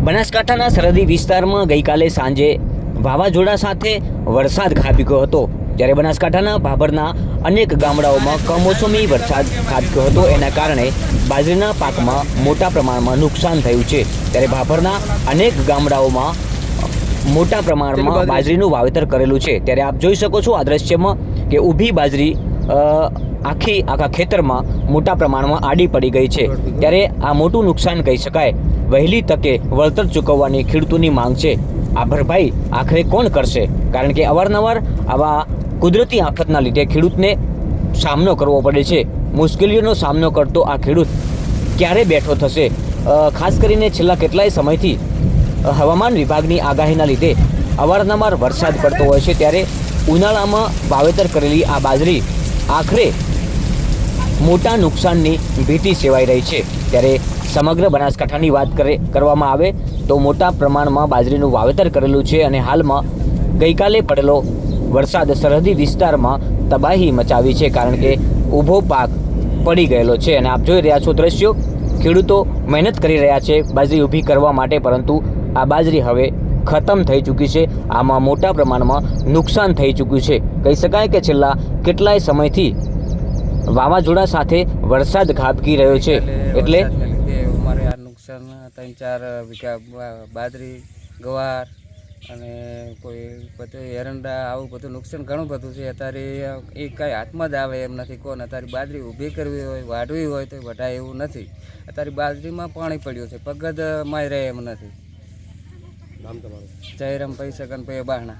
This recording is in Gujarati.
બનાસકાંઠાના સરહદી વિસ્તારમાં ગઈકાલે સાંજે વાવાઝોડા સાથે વરસાદ ખાબક્યો હતો, જ્યારે બનાસકાંઠાના ભાભરના અનેક ગામડાઓમાં કમોસમી વરસાદ ખાબક્યો હતો. એના કારણે બાજરીના પાકમાં મોટા પ્રમાણમાં નુકસાન થયું છે. ત્યારે ભાભરના અનેક ગામડાઓમાં મોટા પ્રમાણમાં બાજરીનું વાવેતર કરેલું છે. ત્યારે આપ જોઈ શકો છો આ દ્રશ્યમાં કે ઊભી બાજરી આખા ખેતરમાં મોટા પ્રમાણમાં આડી પડી ગઈ છે. ત્યારે આ મોટું નુકસાન કહી શકાય. વહેલી તકે વળતર ચૂકવવાની ખેડૂતોની માંગ છે. આ ભરપાઈ આખરે કોણ કરશે? કારણ કે અવારનવાર આવા કુદરતી આફતના લીધે ખેડૂતને સામનો કરવો પડે છે. મુશ્કેલીઓનો સામનો કરતો આ ખેડૂત ક્યારે બેઠો થશે? ખાસ કરીને છેલ્લા કેટલાય સમયથી હવામાન વિભાગની આગાહીના લીધે અવારનવાર વરસાદ પડતો હોય છે. ત્યારે ઉનાળામાં વાવેતર કરેલી આ બાજરી આખરે મોટા નુકસાનની ભીતિ સેવાઈ રહી છે. ત્યારે સમગ્ર બનાસકાંઠાની વાત કરવામાં આવે તો મોટા પ્રમાણમાં બાજરીનું વાવેતર કરેલું છે અને હાલમાં ગઈકાલે પડેલો વરસાદ સરહદી વિસ્તારમાં તબાહી મચાવી છે, કારણ કે ઊભો પાક પડી ગયેલો છે. અને આપ જોઈ રહ્યા છો દ્રશ્યો, ખેડૂતો મહેનત કરી રહ્યા છે બાજરી ઊભી કરવા માટે, પરંતુ આ બાજરી હવે ખતમ થઈ ચૂકી છે. આમાં મોટા પ્રમાણમાં નુકસાન થઈ ચૂક્યું છે. કહી શકાય કે છેલ્લા કેટલાય સમયથી વાવાઝોડા સાથે વરસાદ ખાબકી રહ્યો છે. એટલે અમારે આ નુકસાન 3-4 વીઘા બાજરી, ગવાર અને કોઈ બધું એરંડા, આવું બધું નુકસાન ઘણું બધું છે. અત્યારે એ કાંઈ હાથમાં જ આવે એમ નથી. કોણ અત્યારે બાજરી ઊભી કરવી હોય, વાઢવી હોય તો વઢાય એવું નથી. અત્યારે બાજરીમાં પાણી પડ્યું છે, પગ જ માય રહે એમ નથી. નામ તમારું? જયરામ પૈસા કનભાઈ બાહણા.